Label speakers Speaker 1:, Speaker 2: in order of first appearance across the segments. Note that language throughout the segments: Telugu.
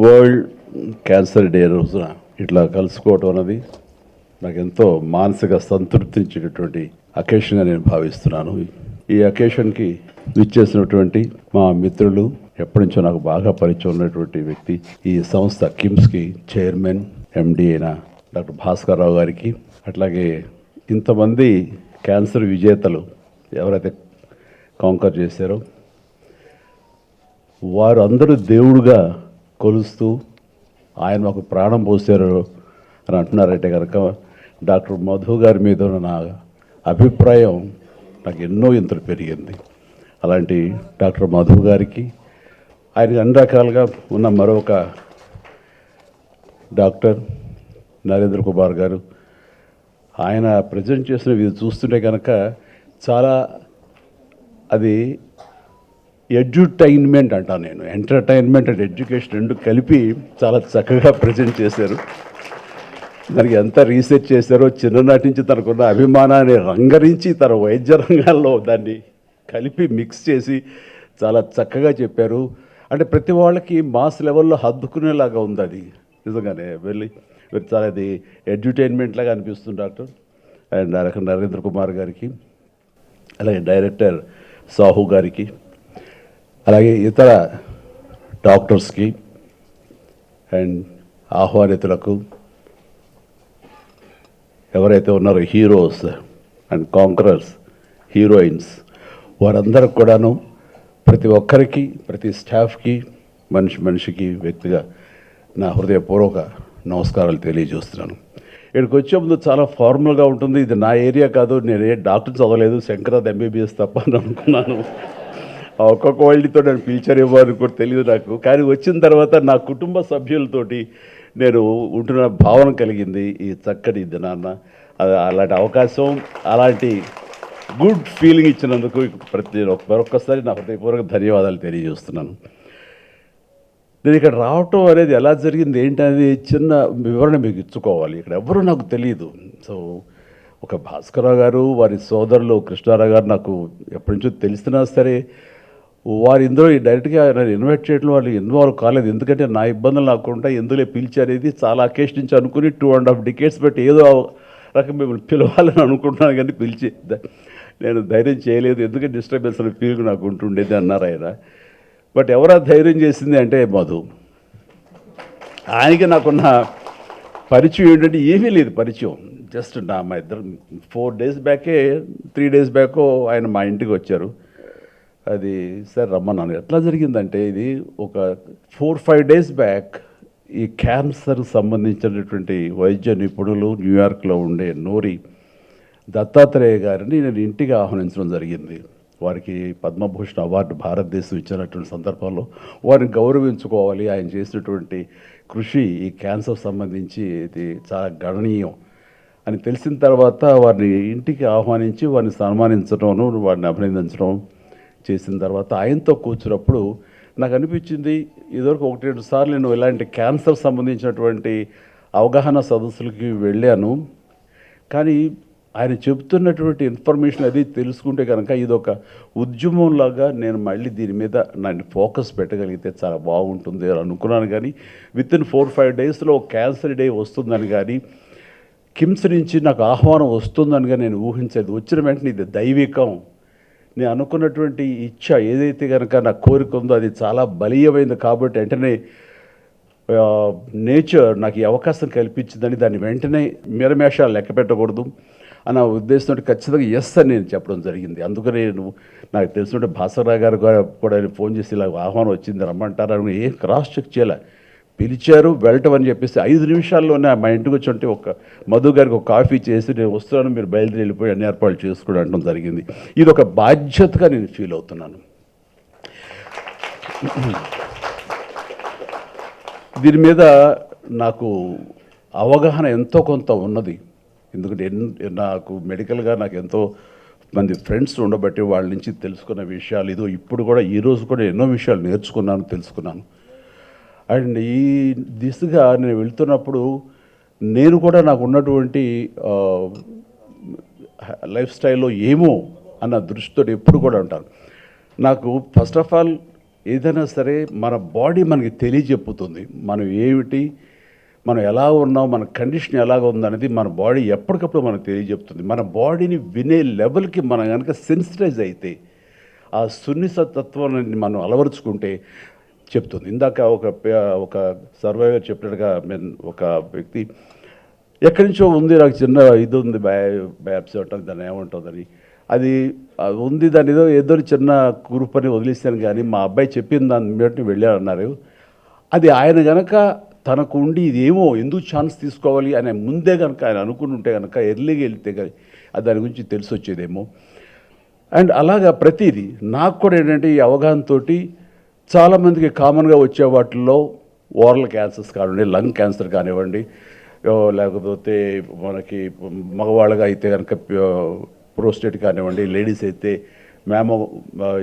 Speaker 1: వరల్డ్ క్యాన్సర్ డే రోజున ఇట్లా కలుసుకోవటం అన్నది నాకు ఎంతో మానసిక సంతృప్తించేటటువంటి అకేషన్గా నేను భావిస్తున్నాను. ఈ అకేషన్కి విచ్చేసినటువంటి మా మిత్రులు, ఎప్పటి నుంచో నాకు బాగా పరిచయం ఉన్నటువంటి వ్యక్తి, ఈ సంస్థ కిమ్స్కి చైర్మన్ ఎండి అయిన డాక్టర్ భాస్కర్ రావు గారికి, అట్లాగే ఇంతమంది క్యాన్సర్ విజేతలు ఎవరైతే కాంకర్ చేశారో వారు అందరూ దేవుడుగా కొలుస్తూ ఆయన మాకు ప్రాణం పోసారు అని అంటున్నారంటే కనుక డాక్టర్ మధు గారి మీద ఉన్న నా అభిప్రాయం నాకు ఎన్నో ఇంతలు పెరిగింది. అలాంటి డాక్టర్ మధు గారికి, ఆయనకి అన్ని రకాలుగా ఉన్న మరొక డాక్టర్ నరేంద్ర కుమార్ గారు, ఆయన ప్రజెంట్ చేసిన ఇది చూస్తుంటే కనుక చాలా అది ఎడ్యుటైన్మెంట్ అంటాను నేను. ఎంటర్టైన్మెంట్ అండ్ ఎడ్యుకేషన్ రెండు కలిపి చాలా చక్కగా ప్రజెంట్ చేశారు. దానికి ఎంత రీసెర్చ్ చేశారో, చిన్ననాటి నుంచి తనకున్న అభిమానాన్ని రంగరించి తన వైద్య రంగాల్లో దాన్ని కలిపి మిక్స్ చేసి చాలా చక్కగా చెప్పారు. అంటే ప్రతి వాళ్ళకి మాస్ లెవెల్లో హద్దుకునేలాగా ఉంది అది. నిజంగానే చాలా అది ఎడ్యుటైన్మెంట్ లాగా అనిపిస్తుంది డాక్టర్. అండ్ నరేంద్ర కుమార్ గారికి, అలాగే డైరెక్టర్ సాహు గారికి, అలాగే ఇతర డాక్టర్స్కి అండ్ ఆహ్వానితులకు, ఎవరైతే ఉన్నారో హీరోస్ అండ్ కాంకరర్స్, హీరోయిన్స్, వారందరికి కూడాను ప్రతి ఒక్కరికి, ప్రతి స్టాఫ్కి, మనిషికి వ్యక్తిగా నా హృదయపూర్వక నమస్కారాలు తెలియజేస్తున్నాను. ఇక్కడికి వచ్చే ముందు చాలా ఫార్మల్గా ఉంటుంది. ఇది నా ఏరియా కాదు, నేను ఏ డాక్టర్ చదవలేదు, శంకరాద్ ఎంబీబీఎస్ తప్ప అని అనుకున్నాను. ఒక్కొక్క వాళ్ళతో నన్ను పిలిచారేమో అని కూడా తెలియదు నాకు. కానీ వచ్చిన తర్వాత నా కుటుంబ సభ్యులతోటి నేను ఉంటున్న భావన కలిగింది ఈ చక్కటి దినాన్న. అలాంటి అవకాశం, అలాంటి గుడ్ ఫీలింగ్ ఇచ్చినందుకు మరొక్కసారి నా హృదయపూర్వక ధన్యవాదాలు తెలియజేస్తున్నాను. నేను ఇక్కడ రావటం అనేది ఎలా జరిగింది ఏంటనేది చిన్న వివరణ మీకు ఇచ్చుకోవాలి. ఇక్కడ ఎవరు నాకు తెలియదు. సో ఒక భాస్కరరావు గారు, వారి సోదరులు కృష్ణారావు గారు నాకు ఎప్పటి నుంచో తెలిసినా సరే వారు ఇందులో డైరెక్ట్గా నన్ను ఇన్వైట్ చేయడం వాళ్ళు ఇన్వాల్వ్ కాలేదు. ఎందుకంటే నా ఇబ్బందులు నాకుంటా ఎందులో పిలిచారేది చాలా అకేషన్ నుంచి అనుకుని 2.5 decades బట్టి ఏదో రకం మిమ్మల్ని పిలవాలని అనుకుంటున్నాను, కానీ పిలిచి నేను ధైర్యం చేయలేదు. ఎందుకంటే డిస్టర్బెన్స్ అనే ఫీలింగ్ నాకు ఉంటుండేది అన్నారు ఆయన. బట్ ఎవరా ధైర్యం చేసింది అంటే మధు. ఆయనకి నాకున్న పరిచయం ఏంటంటే ఏమీ లేదు పరిచయం. జస్ట్ మా ఇద్దరు 4 days బ్యాకే 3 days బ్యాకో ఆయన మా ఇంటికి వచ్చారు. అది సార్ రమ్మన్నాను. ఎట్లా జరిగిందంటే ఇది ఒక 4-5 days బ్యాక్ ఈ క్యాన్సర్ సంబంధించినటువంటి వైద్య నిపుణులు న్యూయార్క్లో ఉండే నోరి దత్తాత్రేయ గారిని నేను ఇంటికి ఆహ్వానించడం జరిగింది. వారికి పద్మభూషణ్ అవార్డు భారతదేశం ఇచ్చినటువంటి సందర్భంలో వారిని గౌరవించుకోవాలి. ఆయన చేసినటువంటి కృషి ఈ క్యాన్సర్ సంబంధించి ఇది చాలా గణనీయం అని తెలిసిన తర్వాత వారిని ఇంటికి ఆహ్వానించి వారిని సన్మానించడం, వారిని అభినందించడం చేసిన తర్వాత ఆయనతో కూర్చున్నప్పుడు నాకు అనిపించింది, ఇదివరకు 1-2 సార్లు నేను ఇలాంటి క్యాన్సర్ సంబంధించినటువంటి అవగాహన సదస్సులకి వెళ్ళాను. కానీ ఆయన చెబుతున్నటువంటి ఇన్ఫర్మేషన్ అది తెలుసుకుంటే కనుక ఇది ఒక ఉద్యమంలాగా నేను మళ్ళీ దీని మీద నన్ను ఫోకస్ పెట్టగలిగితే చాలా బాగుంటుంది అని అనుకున్నాను. కానీ వితిన్ 4-5 daysలో క్యాన్సర్ డే వస్తుందని కానీ కిమ్స్ నుంచి నాకు ఆహ్వానం వస్తుందని కానీ నేను ఊహించేది. వచ్చిన వెంటనే ఇది దైవికం, నేను అనుకున్నటువంటి ఇచ్చ ఏదైతే కనుక నా కోరిక ఉందో అది చాలా బలీయమైంది. కాబట్టి వెంటనే నేచర్ నాకు ఈ అవకాశం కల్పించిందని దాన్ని వెంటనే మిరమేషాలు లెక్క పెట్టకూడదు అన్న ఉద్దేశంతో ఖచ్చితంగా ఎస్ అని నేను చెప్పడం జరిగింది. అందుకని నాకు తెలిసినట్టు భాస్కరరావు గారు కూడా ఫోన్ చేసి ఇలా ఆహ్వానం వచ్చింది రమ్మంటారు. ఏం క్రాస్ చెక్ చేయలే, పిలిచారు వెళ్ళటం అని చెప్పేసి 5 నిమిషాల్లోనే మా ఇంటికి వచ్చి ఉంటే ఒక మధు గారికి ఒక కాఫీ చేసి నేను వస్తున్నాను, మీరు బయలుదేరి వెళ్ళిపోయి అన్ని ఏర్పాట్లు చేసుకోవడం అనడం జరిగింది. ఇది ఒక బాధ్యతగా నేను ఫీల్ అవుతున్నాను. దీని మీద నాకు అవగాహన ఎంతో కొంత ఉన్నది. ఎందుకంటే నాకు మెడికల్గా నాకు ఎంతో మంది ఫ్రెండ్స్ ఉండబట్టి వాళ్ళ నుంచి తెలుసుకున్న విషయాలు ఇదో ఇప్పుడు కూడా ఈరోజు కూడా ఎన్నో విషయాలు నేర్చుకున్నాను, తెలుసుకున్నాను. అండ్ ఈ దిశగా నేను వెళ్తున్నప్పుడు నేను కూడా నాకు ఉన్నటువంటి లైఫ్ స్టైల్లో ఏమో అన్న దృష్టితో ఎప్పుడు కూడా ఉంటాను. నాకు ఫస్ట్ ఆఫ్ ఆల్ ఏదైనా సరే మన బాడీ మనకి తెలియజెప్పుతుంది. మనం ఏమిటి, మనం ఎలా ఉన్నాం, మన కండిషన్ ఎలాగ ఉందనేది మన బాడీ ఎప్పటికప్పుడు మనకు తెలియజెప్తుంది. మన బాడీని వినే లెవెల్కి మనం కనుక సెన్సిటైజ్ అయితే, ఆ సున్నితత్వాన్ని మనం అలవరుచుకుంటే చెప్తుంది. ఇందాక ఒక సర్వైవర్ చెప్పినట్టుగా ఒక వ్యక్తి ఎక్కడి నుంచో ఉంది, నాకు చిన్న ఇది ఉంది, బయాప్సీ ఉంటుంది, దాన్ని ఏముంటుందని, అది ఉంది, దాని ఏదో చిన్న కురుపని వదిలేస్తాను, కానీ మా అబ్బాయి చెప్పిన దాన్ని బట్టి వెళ్ళారన్నారు. అది ఆయన కనుక తనకు ఉండి ఇదేమో ఎందుకు ఛాన్స్ తీసుకోవాలి అనే ముందే కనుక ఆయన అనుకుని ఉంటే కనుక ఎర్లీగా వెళ్తే కానీ దాని గురించి తెలిసి వచ్చేదేమో. అండ్ అలాగా ప్రతిదీ నాకు కూడా ఏంటంటే ఈ అవగాహనతో చాలామందికి కామన్గా వచ్చే వాటిల్లో ఓరల్ క్యాన్సర్స్ కానివ్వండి, లంగ్ క్యాన్సర్ కానివ్వండి, లేకపోతే మనకి మగవాళ్ళగా అయితే కనుక ప్రోస్టేట్ కానివ్వండి, లేడీస్ అయితే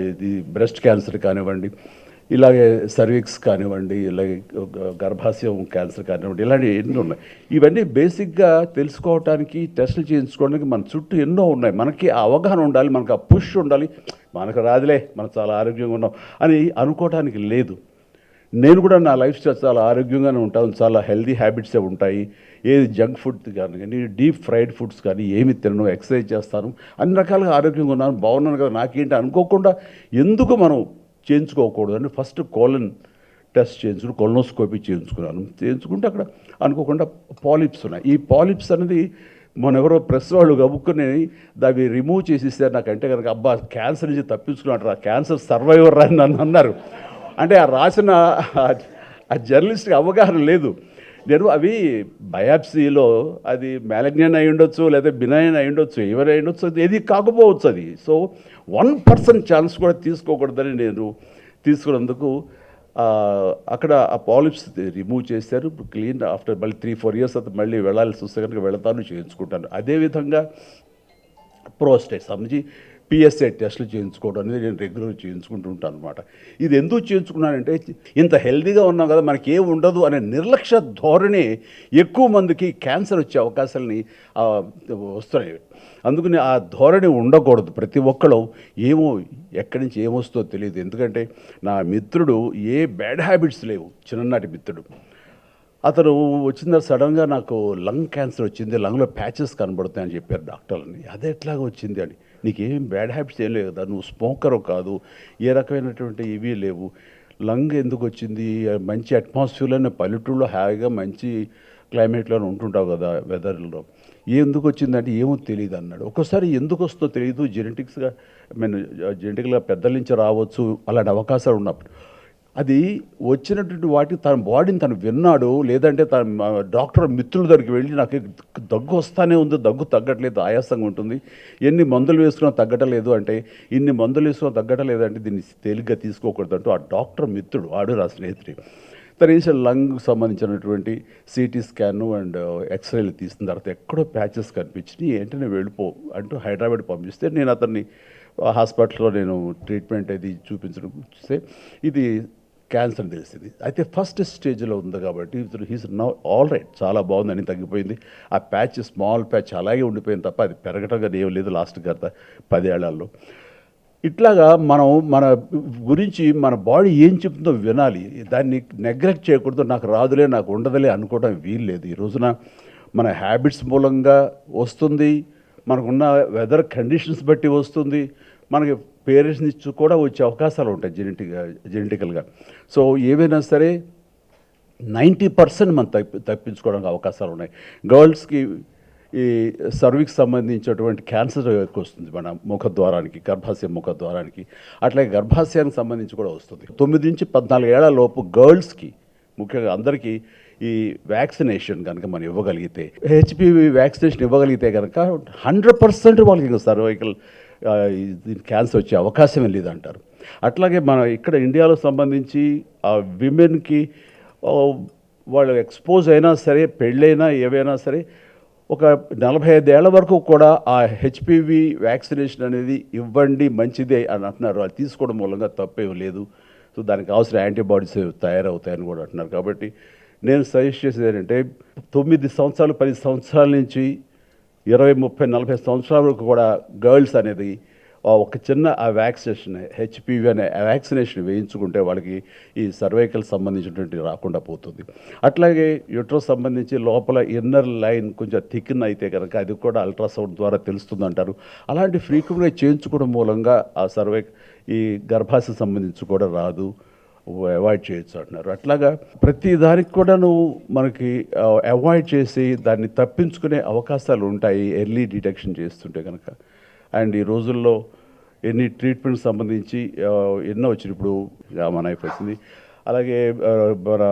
Speaker 1: ఇది బ్రెస్ట్ క్యాన్సర్ కానివ్వండి, ఇలాగే సర్విక్స్ కానివ్వండి, ఇలాగే గర్భాశయం క్యాన్సర్ కానివ్వండి, ఇలాంటివి ఎన్నో ఉన్నాయి. ఇవన్నీ బేసిక్గా తెలుసుకోవటానికి, టెస్టులు చేయించుకోవడానికి మన చుట్టూ ఎన్నో ఉన్నాయి. మనకి ఆ అవగాహన ఉండాలి, మనకు ఆ పుష్ ఉండాలి. మనకు రాదులే, మనం చాలా ఆరోగ్యంగా ఉన్నాం అని అనుకోవటానికి లేదు. నేను కూడా నా లైఫ్ స్టైల్ చాలా ఆరోగ్యంగానే ఉంటాను, చాలా హెల్దీ హ్యాబిట్సే ఉంటాయి. ఏది జంక్ ఫుడ్ కానీ, డీప్ ఫ్రైడ్ ఫుడ్స్ కానీ ఏమి తినను, ఎక్సర్సైజ్ చేస్తాను, అన్ని రకాలుగా ఆరోగ్యంగా ఉన్నాను, బాగున్నాను కదా, నాకేంటి అనుకోకుండా ఎందుకు మనం చేయించుకోకూడదు అని ఫస్ట్ కోలన్ టెస్ట్ చేయించుకుని కొలనోస్కోపీ చేయించుకుంటే అక్కడ అనుకోకుండా పాలిప్స్ ఉన్నాయి. ఈ పాలిప్స్ అనేది మన ఎవరో ప్రెస్ వాళ్ళు గబుక్కుని దాన్ని రిమూవ్ చేసిస్తే నాకంటే కనుక అబ్బా క్యాన్సర్ నుంచి తప్పించుకున్నట్టు ఆ క్యాన్సర్ సర్వైవర్ అని నన్ను అన్నారు. అంటే ఆ రాసిన ఆ జర్నలిస్ట్కి అవగాహన లేదు. నేను అవి బయాప్సీలో అది మ్యాలిగ్నెంట్ అయి ఉండొచ్చు, లేదా బినైన్ అయి ఉండొచ్చు, ఎవరు అయి ఉండొచ్చు, అది ఏది కాకపోవచ్చు. అది సో 1% ఛాన్స్ కూడా తీసుకోకూడదని నేను తీసుకున్నందుకు అక్కడ ఆ పాలిప్స్ రిమూవ్ చేశారు. క్లీన్ ఆఫ్టర్ మళ్ళీ 3-4 ఇయర్స్ తర్వాత మళ్ళీ వెళ్ళాల్సి వస్తే కనుక వెళతాను, చేయించుకుంటాను. అదేవిధంగా ప్రోస్టేట్ సంబంధించి పిఎస్ఏ టెస్టులు చేయించుకోవడం అనేది నేను రెగ్యులర్గా చేయించుకుంటూ ఉంటాను అనమాట. ఇది ఎందుకు చేయించుకున్నానంటే ఇంత హెల్తీగా ఉన్నాం కదా, మనకి ఏం ఉండదు అనే నిర్లక్ష్య ధోరణి ఎక్కువ మందికి క్యాన్సర్ వచ్చే అవకాశాలని వస్తున్నాయి. అందుకని ఆ ధోరణి ఉండకూడదు. ప్రతి ఒక్కళ్ళు ఏమో ఎక్కడి నుంచి ఏమొస్తుందో తెలియదు. ఎందుకంటే నా మిత్రుడు ఏ బ్యాడ్ హ్యాబిట్స్ లేవు, చిన్ననాటి మిత్రుడు. అతను వచ్చిన సడన్గా నాకు లంగ్ క్యాన్సర్ వచ్చింది, లంగ్లో ప్యాచెస్ కనబడుతాయని చెప్పారు డాక్టర్లని. అదే ఎట్లాగా వచ్చింది అని, నీకేం బ్యాడ్ హ్యాబిట్స్ ఏం లేవు కదా, నువ్వు స్మోకరు కాదు, ఏ రకమైనటువంటి ఇవి లేవు, లంగ్ ఎందుకు వచ్చింది, మంచి అట్మాస్ఫియర్లోనే పల్లెటూరులో హాయిగా మంచి క్లైమేట్లోనే ఉంటుంటావు కదా వెదర్లో, ఎందుకు వచ్చిందంటే ఏమో తెలియదు అన్నాడు. ఒక్కోసారి ఎందుకు వస్తుందో తెలియదు, జెనెటిక్గా పెద్దల నుంచి రావచ్చు, అలాంటి అవకాశాలు ఉన్నప్పుడు అది వచ్చినటువంటి వాటికి తన బాడీని తను విన్నాడు. లేదంటే తన డాక్టర్ మిత్రుల దగ్గరికి వెళ్ళి నాకు దగ్గు వస్తానే ఉంది, దగ్గు తగ్గట్లేదు, ఆయాసంగా ఉంటుంది, ఎన్ని మందులు వేసుకున్నా తగ్గటలేదు అంటే, ఇన్ని మందులు వేసుకున్నా తగ్గటలేదంటే దీన్ని తేలిగ్గా తీసుకోకూడదు అంటూ ఆ డాక్టర్ మిత్రుడు ఆడు నా స్నేహితుడు తను వేసే లంగ్కి సంబంధించినటువంటి సిటీ స్కాను అండ్ ఎక్స్రేలు తీసిన తర్వాత ఎక్కడో ప్యాచెస్ కనిపించినాయి, ఏంటనే వెళ్ళిపో అంటూ హైదరాబాద్ పంపిస్తే నేను అతన్ని హాస్పిటల్లో నేను ట్రీట్మెంట్ అది చూపించడం చూస్తే ఇది క్యాన్సర్ తెలిసింది. అయితే ఫస్ట్ స్టేజ్లో ఉంది కాబట్టి హీస్ నౌ ఆల్ రైట్, చాలా బాగుందని తగ్గిపోయింది. ఆ ప్యాచ్ స్మాల్ ప్యాచ్ అలాగే ఉండిపోయింది తప్ప అది పెరగటంగా ఏం లేదు లాస్ట్ గత 10 ఏళ్లలో. ఇట్లాగా మనం మన గురించి మన బాడీ ఏం చెప్తుందో వినాలి, దాన్ని నెగ్లెక్ట్ చేయకూడదు. నాకు రాదులే, నాకు ఉండదులే అనుకోవడం వీలు లేదు. ఈ రోజున మన హ్యాబిట్స్ మూలంగా వస్తుంది, మనకున్న వెదర్ కండిషన్స్ బట్టి వస్తుంది, మనకి పేరెంట్స్ నుంచి కూడా వచ్చే అవకాశాలు ఉంటాయి జెనెటికల్గా. సో ఏవైనా సరే 90% మనం తప్పించుకోవడానికి అవకాశాలు ఉన్నాయి. గర్ల్స్కి ఈ సర్విక్స్ సంబంధించినటువంటి క్యాన్సర్ ఎక్కువ వస్తుంది మన ముఖద్వారానికి, గర్భాశయ ముఖద్వారానికి, అట్లాగే గర్భాశయానికి సంబంధించి కూడా వస్తుంది. 9 నుంచి 14 ఏళ్ల లోపు గర్ల్స్కి ముఖ్యంగా అందరికీ ఈ వ్యాక్సినేషన్ కనుక మనం ఇవ్వగలిగితే, హెచ్పివి వ్యాక్సినేషన్ ఇవ్వగలిగితే కనుక 100% వాళ్ళకి సర్వైకల్ క్యాన్సర్ వచ్చే అవకాశమే లేదంటారు. అట్లాగే మన ఇక్కడ ఇండియాలో సంబంధించి ఆ విమెన్కి వాళ్ళు ఎక్స్పోజ్ అయినా సరే, పెళ్ళైనా ఏవైనా సరే, ఒక 45 ఏళ్ల వరకు కూడా ఆ హెచ్పివి వ్యాక్సినేషన్ అనేది ఇవ్వండి, మంచిదే అని అంటున్నారు. అది తీసుకోవడం మూలంగా తప్పేం లేదు. సో దానికి అవసరం యాంటీబాడీస్ తయారవుతాయని కూడా అంటున్నారు. కాబట్టి నేను సజెస్ట్ చేసేది ఏంటంటే 9 సంవత్సరాలు 10 సంవత్సరాల నుంచి 20, 30, 40 సంవత్సరాల వరకు కూడా గర్ల్స్ అనేది ఒక చిన్న ఆ వ్యాక్సినేషన్ హెచ్పివి అనే వ్యాక్సినేషన్ వేయించుకుంటే వాళ్ళకి ఈ సర్వైకల్ సంబంధించినటువంటి రాకుండా పోతుంది. అట్లాగే యూట్రస్ సంబంధించి లోపల ఇన్నర్ లైన్ కొంచెం థిక్న్ అయితే కనుక అది కూడా అల్ట్రాసౌండ్ ద్వారా తెలుస్తుంది అంటారు. అలాంటి ఫ్రీక్వెంట్గా చేయించుకోవడం మూలంగా ఆ ఈ గర్భాశయ సంబంధించి కూడా రాదు, అవాయిడ్ చేయొచ్చు అంటున్నారు. అట్లాగా ప్రతి దానికి కూడాను మనకి అవాయిడ్ చేసి దాన్ని తప్పించుకునే అవకాశాలు ఉంటాయి ఎర్లీ డిటెక్షన్ చేస్తుంటే కనుక. అండ్ ఈ రోజుల్లో ఎన్ని ట్రీట్మెంట్ సంబంధించి ఎన్నో వచ్చినాయి. ఇప్పుడు నైఫ్ వచ్చింది, అలాగే మన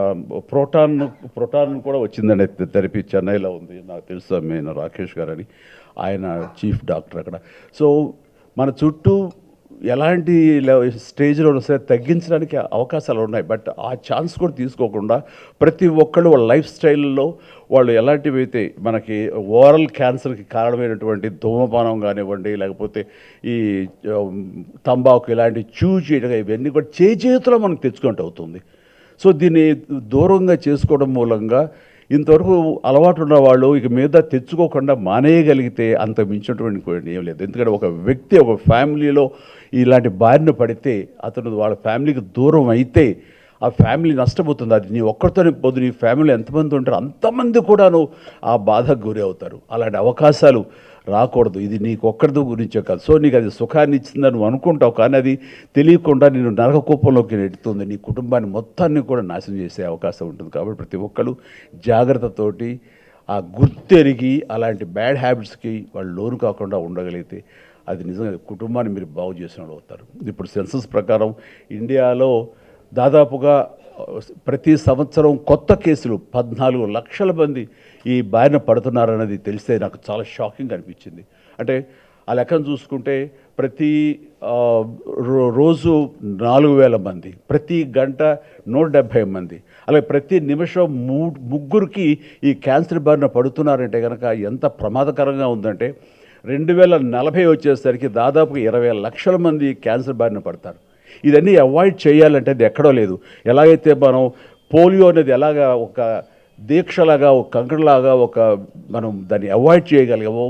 Speaker 1: ప్రోటాన్ కూడా వచ్చిందండి థెరపీ, చెన్నైలో ఉంది, నాకు తెలుసు. నేను రాకేష్ గారు అని, ఆయన చీఫ్ డాక్టర్ అక్కడ. సో మన చుట్టూ ఎలాంటి స్టేజ్లో సరే తగ్గించడానికి అవకాశాలు ఉన్నాయి. బట్ ఆ ఛాన్స్ కూడా తీసుకోకుండా ప్రతి ఒక్కళ్ళు వాళ్ళ లైఫ్ స్టైల్లో వాళ్ళు ఎలాంటివి అయితే మనకి ఓరల్ క్యాన్సర్కి కారణమైనటువంటి ధూమపానం కానివ్వండి, లేకపోతే ఈ తంబాకు ఇలాంటి చేయడం, ఇవన్నీ కూడా చేతిలో మనకు తెచ్చుకుంటూ అవుతుంది. సో దీన్ని దూరంగా చేసుకోవడం మూలంగా ఇంతవరకు అలవాటు ఉన్న వాళ్ళు ఇక మీద తెచ్చుకోకుండా మానేయగలిగితే అంత మించినటువంటి ఏం లేదు. ఎందుకంటే ఒక వ్యక్తి ఒక ఫ్యామిలీలో ఇలాంటి బారిన పడితే అతను వాళ్ళ ఫ్యామిలీకి దూరం అయితే ఆ ఫ్యామిలీ నష్టపోతుంది. అది నీ ఒక్కరితోనే పోదు, నీ ఫ్యామిలీలో ఎంతమంది ఉంటారో అంతమంది కూడాను ఆ బాధకు గురి అవుతారు. అలాంటి అవకాశాలు రాకూడదు. ఇది నీకు ఒక్కరితో గురించే కాదు. సో నీకు అది సుఖాన్ని ఇచ్చిందని నువ్వు అనుకుంటావు, కానీ అది తెలియకుండా నేను నరక కూపంలోకి నెడుతుంది, నీ కుటుంబాన్ని మొత్తాన్ని కూడా నాశనం చేసే అవకాశం ఉంటుంది. కాబట్టి ప్రతి ఒక్కరు జాగ్రత్తతోటి ఆ గుర్తెరిగి అలాంటి బ్యాడ్ హ్యాబిట్స్కి వాళ్ళు లోను కాకుండా ఉండగలిగితే అది నిజంగా కుటుంబాన్ని మీరు బాగు చేసిన వాళ్ళు అవుతారు. ఇప్పుడు సెన్సస్ ప్రకారం ఇండియాలో దాదాపుగా ప్రతి సంవత్సరం కొత్త కేసులు 14 లక్షల మంది ఈ బారిన పడుతున్నారన్నది తెలిస్తే నాకు చాలా షాకింగ్ అనిపించింది. అంటే ఆ లెక్కను చూసుకుంటే ప్రతి రోజు 4,000 మంది, ప్రతి గంట 170 మంది, అలాగే ప్రతి నిమిషం ముగ్గురికి ఈ క్యాన్సర్ బారిన పడుతున్నారంటే కనుక ఎంత ప్రమాదకరంగా ఉందంటే 2040 వచ్చేసరికి దాదాపు 20 లక్షల మంది క్యాన్సర్ బారిన పడతారు. ఇదన్నీ అవాయిడ్ చేయాలంటే అది ఎక్కడో లేదు. ఎలాగైతే మనం పోలియో అనేది ఎలాగా ఒక దీక్షలాగా, ఒక కంకణలాగా మనం దాన్ని అవాయిడ్ చేయగలిగామో,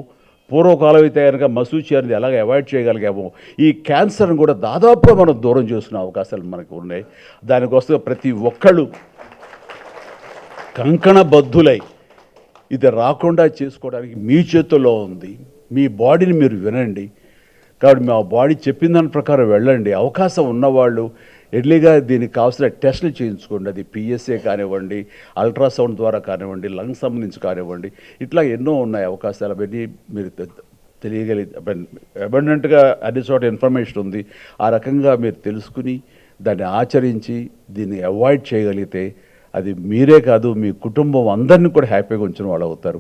Speaker 1: పూర్వకాలం అయితే కనుక మసూచి అనేది ఎలాగ అవాయిడ్ చేయగలిగామో, ఈ క్యాన్సర్ని కూడా దాదాపుగా మనం దూరం చేసుకునే అవకాశాలు మనకు ఉన్నాయి. దానికోసం ప్రతి ఒక్కళ్ళు కంకణబద్ధులై ఇది రాకుండా చేసుకోవడానికి మీ చేతుల్లో ఉంది. మీ బాడీని మీరు వినండి. కాబట్టి మా బాడీ చెప్పిన దాని ప్రకారం వెళ్ళండి. అవకాశం ఉన్నవాళ్ళు ఎర్లీగా దీనికి కావాల్సిన టెస్టులు చేయించుకోండి. అది పిఎస్ఏ కానివ్వండి, అల్ట్రాసౌండ్ ద్వారా కానివ్వండి, లంగ్స్ సంబంధించి కానివ్వండి, ఇట్లా ఎన్నో ఉన్నాయి అవకాశాలు. అవన్నీ మీరు అబండెంట్గా అన్ని చోట ఇన్ఫర్మేషన్ ఉంది. ఆ రకంగా మీరు తెలుసుకుని దాన్ని ఆచరించి దీన్ని అవాయిడ్ చేయగలిగితే అది మీరే కాదు మీ కుటుంబం అందరినీ కూడా హ్యాపీగా ఉంచిన వాళ్ళు అవుతారు.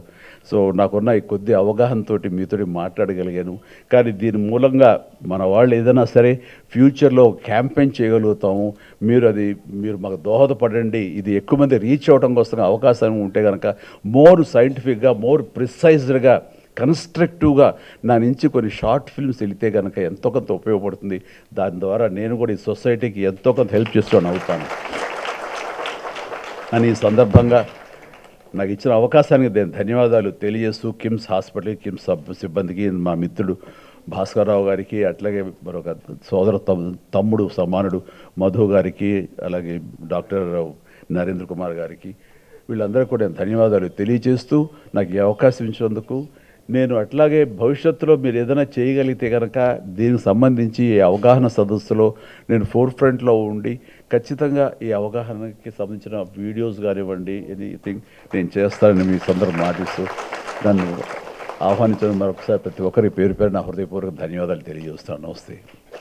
Speaker 1: సో నాకున్న ఈ కొద్ది అవగాహనతో మీతో మాట్లాడగలిగాను. కానీ దీని మూలంగా మన వాళ్ళు ఏదైనా సరే ఫ్యూచర్లో క్యాంపెయిన్ చేయగలుగుతాము. మీరు మాకు దోహదపడండి. ఇది ఎక్కువ మంది రీచ్ అవ్వడం కోసం అవకాశం ఉంటే కనుక మోర్ సైంటిఫిక్గా, మోర్ ప్రిసైజ్డ్గా, కన్స్ట్రక్టివ్గా నా నుంచి కొన్ని షార్ట్ ఫిల్మ్స్ వెళితే కనుక ఎంతో కొంత ఉపయోగపడుతుంది. దాని ద్వారా నేను కూడా ఈ సొసైటీకి ఎంతో కొంత హెల్ప్ చేస్తూ అవుతాను అని ఈ సందర్భంగా నాకు ఇచ్చిన అవకాశానికి నేను ధన్యవాదాలు తెలియజేస్తూ కిమ్స్ హాస్పిటల్, కిమ్స్ సిబ్బందికి, మా మిత్రుడు భాస్కర్రావు గారికి, అట్లాగే మరొక సోదర తమ్ముడు సమానుడు మధు గారికి, అలాగే డాక్టర్ నరేంద్ర కుమార్ గారికి, వీళ్ళందరికీ కూడా నేను ధన్యవాదాలు తెలియజేస్తూ నాకు ఈ అవకాశం ఇచ్చినందుకు. నేను అట్లాగే భవిష్యత్తులో మీరు ఏదైనా చేయగలిగితే కనుక దీనికి సంబంధించి ఈ అవగాహన సదస్సులో నేను ఫ్రంట్లో ఉండి ఖచ్చితంగా ఈ అవగాహనకి సంబంధించిన వీడియోస్ కానివ్వండి, ఎనీథింగ్ నేను చేస్తానని మీ సందర్భం మాటిస్తూ నన్ను ఆహ్వానించడం మరొకసారి ప్రతి ఒక్కరి పేరు నా హృదయపూర్వక ధన్యవాదాలు తెలియజేస్తాను. నమస్తే.